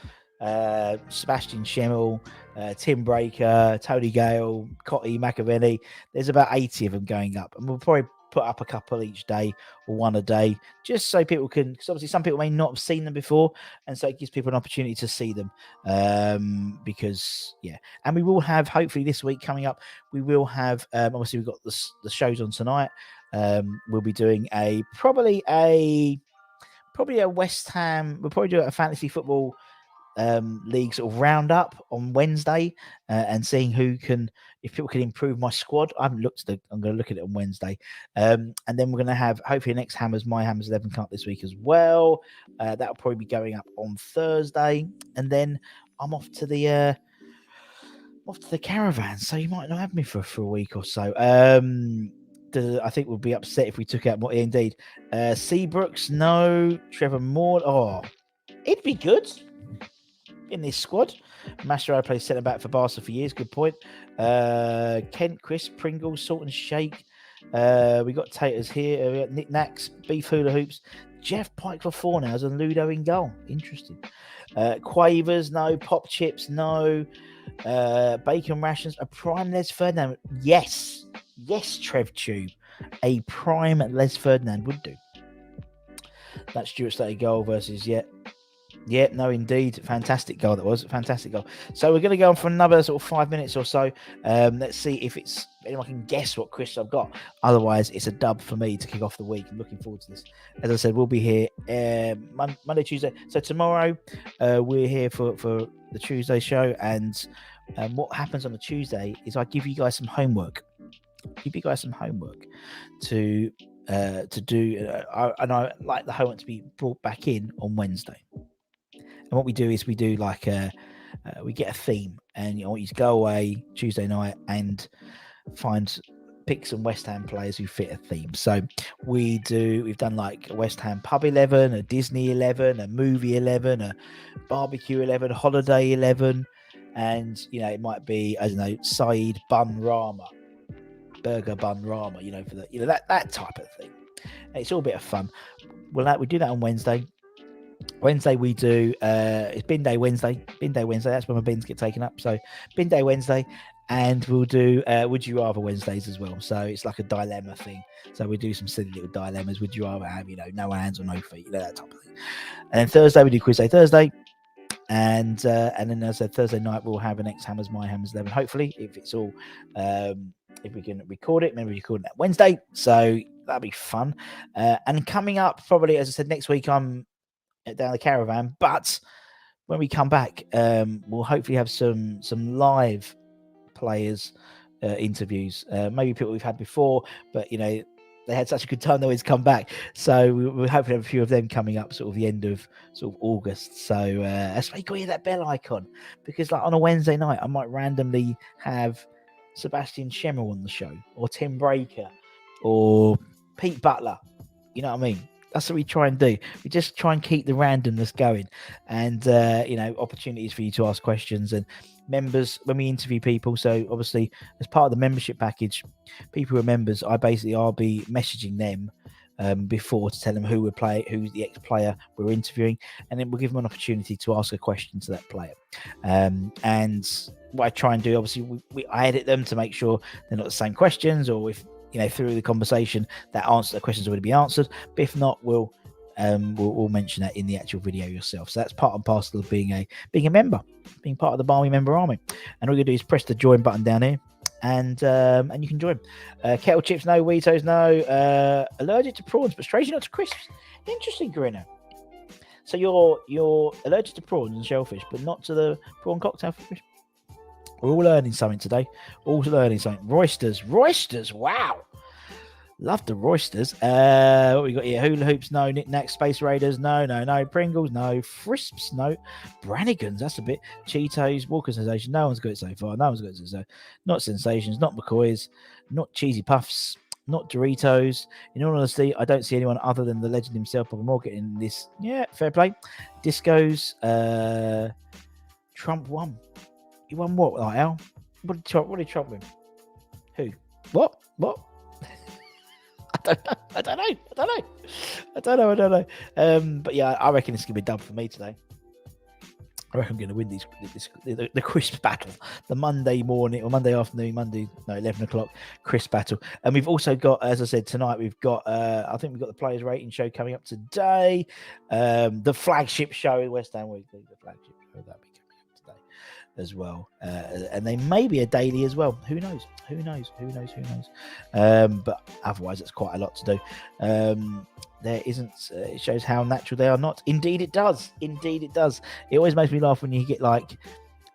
Sebastian Schemmel, Tim Breaker, Tony Gale, Cotty McAvenny. There's about 80 of them going up, and we'll probably put up a couple each day or one a day, just so people can, because obviously some people may not have seen them before, and so it gives people an opportunity to see them. Because and we will have, hopefully this week coming up, we will have obviously we've got the shows on tonight. We'll be doing probably a West Ham. We'll probably do a fantasy football league sort of roundup on Wednesday, and seeing if people can improve my squad. I haven't looked at I'm going to look at it on Wednesday, and then we're going to have hopefully next My Hammers 11 Cup this week as well. That'll probably be going up on Thursday, and then I'm off to the caravan, so you might not have me for a week or so. I think we'll be upset if we took out more. Indeed. Seabrooks, no. Trevor Moore, it'd be good in this squad. Mascherano plays centre back for Barca for years. Good point. Kent, Chris, Pringles, Salt and Shake. We got Taters here. We got Nick Knacks, Beef Hula Hoops, Jeff Pike for 4 nows, and Ludo in goal. Interesting. Quavers, no. Pop Chips, no. Bacon Rations, a prime Les Ferdinand. Yes, Trev Tube. A prime Les Ferdinand would do. That Stuart Slater goal versus no, indeed. Fantastic goal that was. Fantastic goal. So we're going to go on for another sort of 5 minutes or so. Let's see if anyone can guess what Chris I've got. Otherwise, it's a dub for me to kick off the week. I'm looking forward to this. As I said, we'll be here Monday, Tuesday. So tomorrow, we're here for the Tuesday show. And what happens on the Tuesday is I give you guys some homework. To do, and I like the homework to be brought back in on Wednesday. And what we do is we do like we get a theme, and I want you to go away Tuesday night and pick some West Ham players who fit a theme. So we've done like a West Ham pub 11, a Disney 11, a movie 11, a barbecue 11, holiday 11, and it might be, I don't know, Saeed Bun Rama, Burger Bun Rama, for that type of thing. And it's all a bit of fun. We do that on Wednesday. Wednesday we do it's bin day Wednesday. That's when my bins get taken up. So bin day Wednesday, and we'll do would you rather Wednesdays as well. So it's like a dilemma thing. So we do some silly little dilemmas. Would you rather have no hands or no feet, that type of thing. And then Thursday we do quiz day Thursday. And then as I said, Thursday night we'll have an X Hammers My Hammers 11. Hopefully, if it's all if we can record it, maybe we record that Wednesday. So that'll be fun. And coming up, probably as I said, next week I'm down the caravan. But when we come back, we'll hopefully have some live players interviews. Maybe people we've had before, but they had such a good time they always come back. So we're hoping to have a few of them coming up sort of the end of sort of August. So that's why you got to hit that bell icon, because like on a Wednesday night I might randomly have Sebastian Schemmel on the show, or Tim Breaker, or Pete Butler. You know what I mean? That's what we try and do. We just try and keep the randomness going, and opportunities for you to ask questions. And members, when we interview people, so obviously as part of the membership package, people who are members, I'll be messaging them before to tell them who's the ex-player we're interviewing, and then we'll give them an opportunity to ask a question to that player. And what I try and do, obviously, I edit them to make sure they're not the same questions, or if through the conversation that questions already be answered. But if not, we'll mention that in the actual video yourself. So that's part and parcel of being a member, being part of the Barmy member army. And all you do is press the join button down here, and you can join. Kettle chips, no. Weetos, no. Allergic to prawns, but strangely not to crisps. Interesting, Corinna. So you're allergic to prawns and shellfish, but not to the prawn cocktail fish. We're all learning something today. All learning something. Roysters. Wow. Love the roysters. What we got here? Hula hoops, no. Knick-knacks, Space Raiders, no. Pringles, no. Frisps, no. Brannigans, that's a bit. Cheetos, Walker Sensation, no one's got it so far. So not Sensations, not McCoy's, not Cheesy Puffs, not Doritos. In all honesty, I don't see anyone other than the legend himself, Papa Morgan, in this. Yeah, fair play. Discos, Trump won. He won what, like, Al? What did Trump win? Who? What? I don't know. But yeah, I reckon it's gonna be done for me today. I reckon I'm going to win the crisp battle, the Monday morning or Monday afternoon, 11 o'clock crisp battle. And we've also got, as I said, tonight we've got, I think we've got the Players Rating Show coming up today. The flagship show, West Ham Weekly, the flagship show, that'll be coming up today as well. And they may be a daily as well. Who knows? But otherwise, it's quite a lot to do. There isn't, it shows how natural they are not. Indeed it does. It always makes me laugh when you get, like,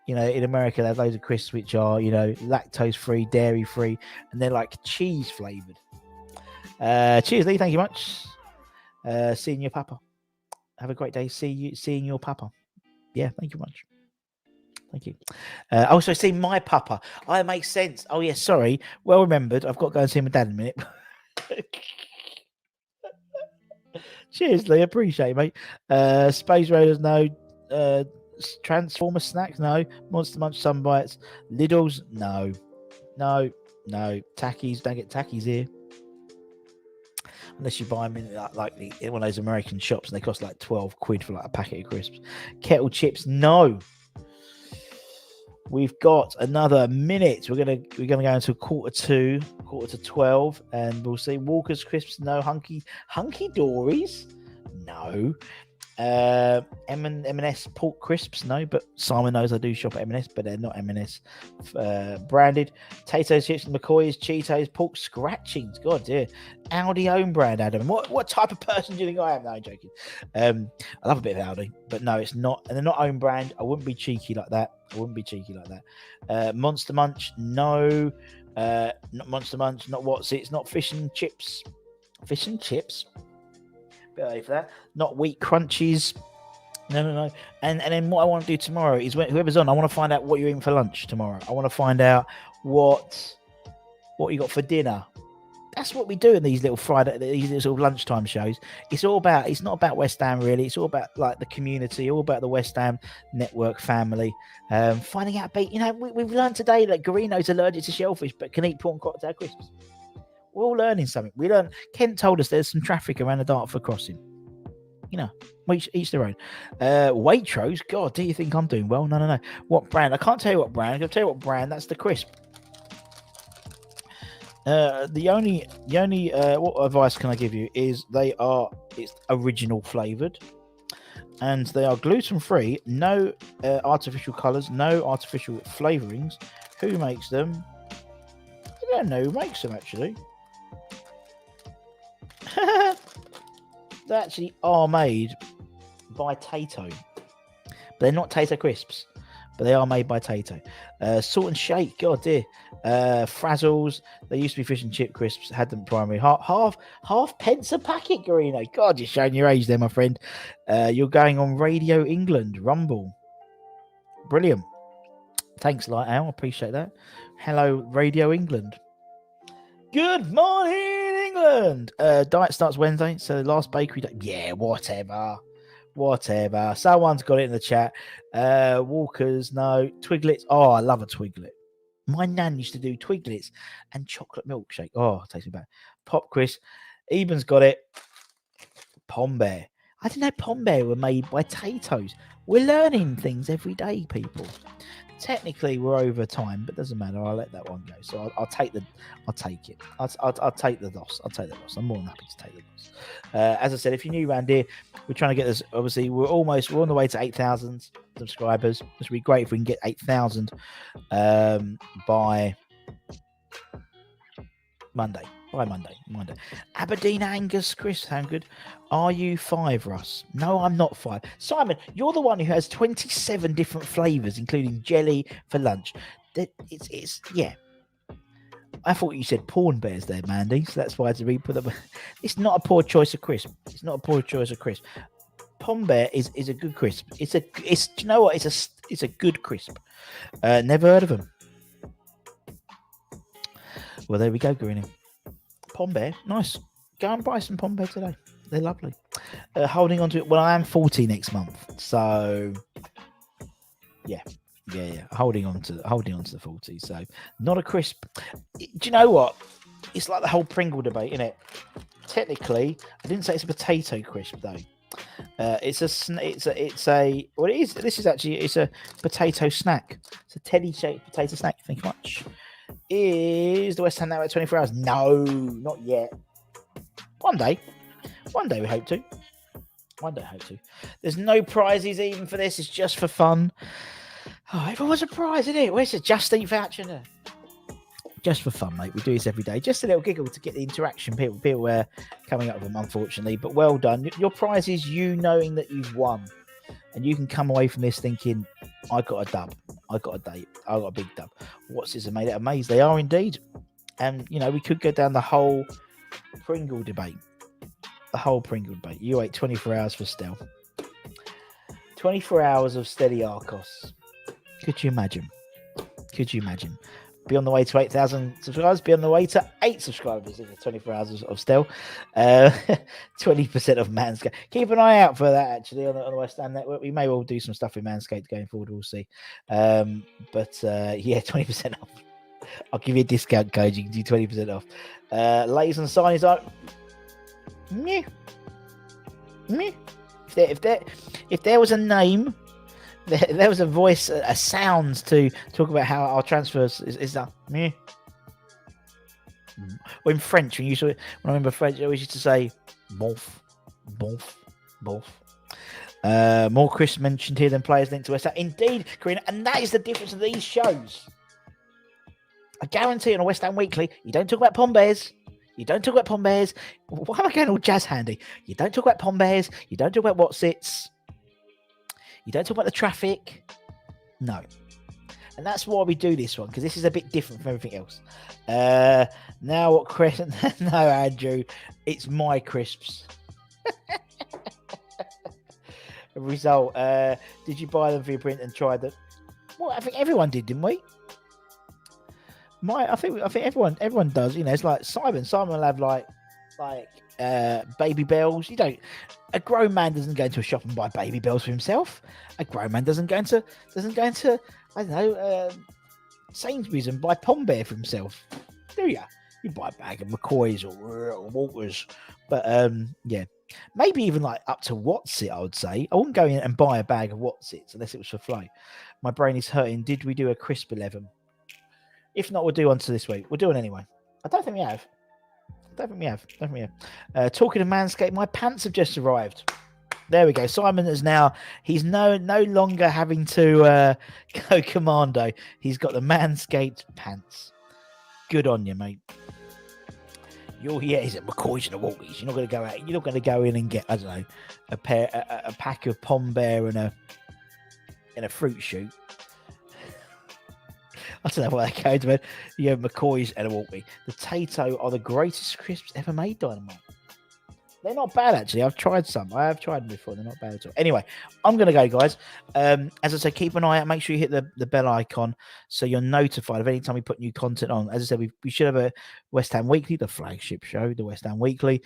in America they have loads of crisps which are, lactose free, dairy free, and they're like cheese flavored. Cheers, Lee, thank you much. Seeing your papa, have a great day. Seeing your papa. Yeah, thank you much. Thank you. Also, see my papa. It makes sense. Oh yeah, sorry, well remembered. I've got to go and see my dad in a minute. Cheers, Lee. Appreciate it, mate. Space Raiders, no. Transformer snacks, no. Monster Munch Sunbites. Lidl's, no. Tackies, don't get tackies here. Unless you buy them in in one of those American shops and they cost like 12 quid for like a packet of crisps. Kettle chips, no. We've got another minute. We're gonna go into quarter to 12, and we'll see. Walker's crisps, no. Hunky Dories, no. M&S pork crisps, no. But Simon knows I do shop at M&S, but they're not M&S branded. Tato chips, McCoy's, Cheetos, pork scratchings. God dear. Aldi own brand, Adam. What type of person do you think I am? No, I'm joking. I love a bit of Aldi, but no, it's not. And they're not own brand. I wouldn't be cheeky like that. Monster Munch, no. Not Monster Munch, not What's It's, not fish and chips. Bit early for that. Not wheat crunchies. No. And then what I want to do tomorrow is, whoever's on, I want to find out what you're eating for lunch tomorrow. I want to find out what you got for dinner. That's what we do in these little these little sort of lunchtime shows. It's not about West Ham really. It's all about like the community, all about the West Ham network family. Finding out, we've learned today that Garino's allergic to shellfish but can eat prawn cocktail crisps. We're all learning something. Kent told us there's some traffic around the Dartford crossing. Each their own. Waitrose, God, do you think I'm doing well? No. What brand? I can't tell you what brand. I'll tell you what brand. That's the crisp. The only what advice can I give you is it's original flavored, and they are gluten free, no artificial colors, no artificial flavorings. Who makes them? I don't know who makes them actually. They actually are made by Tato, but they're not Tato crisps. but they are made by Tato. Salt and Shake, God dear. Frazzles, they used to be fish and chip crisps, had them primary. Half pence a packet, Garino. God, you're showing your age there, my friend. You're going on Radio England, Rumble. Brilliant. Thanks, Light Owl. Appreciate that. Hello, Radio England. Good morning, England. Diet starts Wednesday, so the last bakery day. Yeah, whatever. Someone's got it in the chat. Walkers, no. Twiglets. Oh, I love a Twiglet. My nan used to do Twiglets and chocolate milkshake. Oh, it takes me back. Pop Chris. Eben's got it. Pom Bear. I didn't know Pom Bear were made by Tato's. We're learning things every day, people. Technically, we're over time, but doesn't matter. I'll let that one go. So I'll take it. I'll take the loss. I'm more than happy to take the loss. As I said, if you're new around here, we're trying to get this. Obviously, we're on the way to 8,000 subscribers. This would be great if we can get 8,000 by Monday. Aberdeen Angus, Chris, how good? Are you 5, Russ? No, I'm not 5. Simon, you're the one who has 27 different flavours, including jelly for lunch. It's yeah. I thought you said porn bears there, Mandy, so that's why I had to put them. It's not a poor choice of crisp. Pom Bear is a good crisp. Do you know what? It's a good crisp. Never heard of them. Well, there we go, Greenie. Pom Bear, nice. Go and buy some Pom Bear today. They're lovely. Holding on to it. Well, I am 40 next month, so yeah. Holding on to the 40. So not a crisp. Do you know what? It's like the whole Pringle debate, isn't it? Technically, I didn't say it's a potato crisp though. It's a what it is. This is actually it's a potato snack. It's a teddy shaped potato snack. Thank you much. Is the West Ham now at 24 hours? No, not yet. One day we hope to. There's no prizes even for this. It's just for fun. Oh, everyone's a prize, isn't it? Where's the Just Eat voucher now? Just for fun, mate. We do this every day. Just a little giggle to get the interaction. People coming up with them, unfortunately. But well done. Your prize is you knowing that you've won. And you can come away from this thinking, I got a dub. I got a date. I got a big dub. What's this made out of maize? They are indeed. And, we could go down the whole Pringle debate. You wait 24 hours for Stel. 24 hours of steady Arcos. Could you imagine? Be on the way to 8,000 subscribers. Be on the way to 8 subscribers in the 24 hours of Stel. 20% of Manscaped. Keep an eye out for that, actually, on the West Ham Network. We may well do some stuff with Manscaped going forward. We'll see. Yeah, 20% off. I'll give you a discount code. You can do 20% off. Ladies and signies are... Meh. If there was a name... There was a voice, a sound to talk about how our transfers is that me. Or in French, when I remember French, I always used to say bof. More Chris mentioned here than players linked to West Ham. Indeed, Karina, and that is the difference of these shows. I guarantee on a West Ham Weekly, you don't talk about Pom Bears. Why am I going all jazz handy? You don't talk about Pom Bears. You don't talk about Whatsits. You don't talk about the traffic. No. And that's why we do this one, because this is a bit different from everything else. Now what Chris... No, Andrew. It's my crisps. Result. Did you buy them for your print and try them? Well, I think everyone did, didn't we? I think everyone does. It's like Simon. Simon will have like Baby Bells. A grown man doesn't go into a shop and buy Baby Bells for himself. A grown man doesn't go into I don't know, Sainsbury's and buy Pom Bear for himself. Do you? You buy a bag of McCoy's or Walters. But yeah, maybe even like up to Whatsit, I would say. I wouldn't go in and buy a bag of Whatsits unless it was for flow. My brain is hurting. Did we do a crisp 11? If not, we'll do one to this week. We'll do it anyway. I don't think we have. Talking of Manscaped, my pants have just arrived. There we go. Simon is now, he's no longer having to go commando. He's got the Manscaped pants. Good on you, mate. Is it McCoy's and the Walkies? You're not going to go out. You're not going to go in and get, I don't know, a pack of Pom Bear and a fruit shoot. I don't know what that goes, man. You know, McCoy's and a Walkley. The Tato are the greatest crisps ever made, Dynamite. They're not bad, actually. I've tried some. I have tried them before. They're not bad at all. Anyway, I'm going to go, guys. As I said, keep an eye out. Make sure you hit the bell icon so you're notified of any time we put new content on. As I said, we should have a West Ham Weekly, the flagship show, the West Ham Weekly.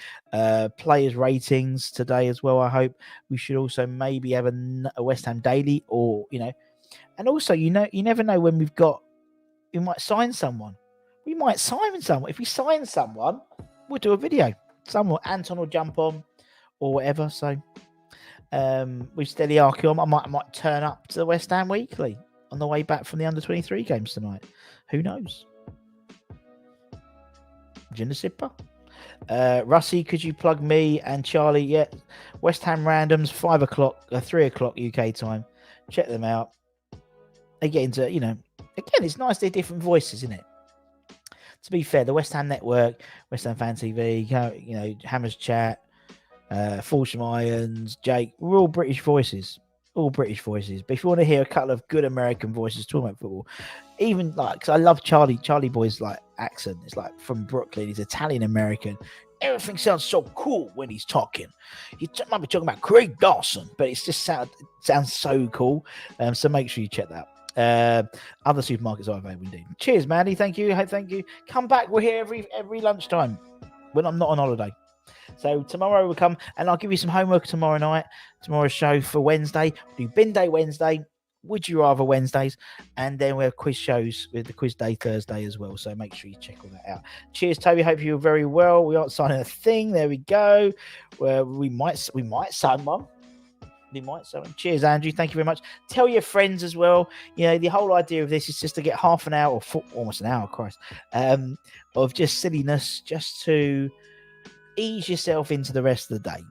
Players' ratings today as well, I hope. We should also maybe have a West Ham Daily or, and also, you never know when we might sign someone. We might sign someone. If we sign someone, we'll do a video. Someone, Anton will jump on or whatever. So with Steady Archeon, I might turn up to the West Ham Weekly on the way back from the under-23 games tonight. Who knows? Jinder Sipper. Russie, could you plug me and Charlie? Yeah, West Ham Randoms, 5 o'clock, 3 o'clock UK time. Check them out. Again, again, it's nice they're different voices, isn't it? To be fair, the West Ham Network, West Ham Fan TV, Hammers Chat, Fulsham Irons, Jake, we're all British voices. All British voices. But if you want to hear a couple of good American voices talking about football, even because I love Charlie Boy's accent. It's like from Brooklyn. He's Italian American. Everything sounds so cool when he's talking. He might be talking about Craig Dawson, but it just sounds so cool. So make sure you check that out. Other supermarkets are available indeed. Cheers, Mandy. Thank you. Thank you. Come back. We're here every lunchtime when I'm not on holiday. So tomorrow we'll come and I'll give you some homework tomorrow night. Tomorrow's show for Wednesday. We'll do Bin Day Wednesday, Would You Rather Wednesdays, and then we have quiz shows with the Quiz Day Thursday as well. So make sure you check all that out. Cheers, Toby. Hope you're very well. We aren't signing a thing. There we go. Well, we might sign one. Cheers, Andrew. Thank you very much. Tell your friends as well. The whole idea of this is just to get half an hour or almost an hour, Christ, of just silliness, just to ease yourself into the rest of the day.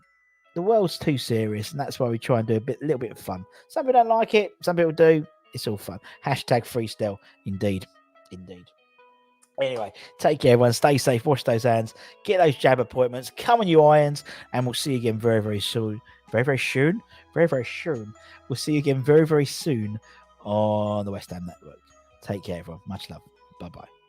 The world's too serious, and that's why we try and do a little bit of fun. Some people don't like it. Some people do. It's all fun. #freestyle. Indeed. Anyway, take care, everyone. Stay safe. Wash those hands. Get those jab appointments. Come on, you irons, and we'll see you again very, very soon. Very, very soon. Very, very soon. We'll see you again very, very soon on the West Ham Network. Take care, everyone. Much love. Bye-bye.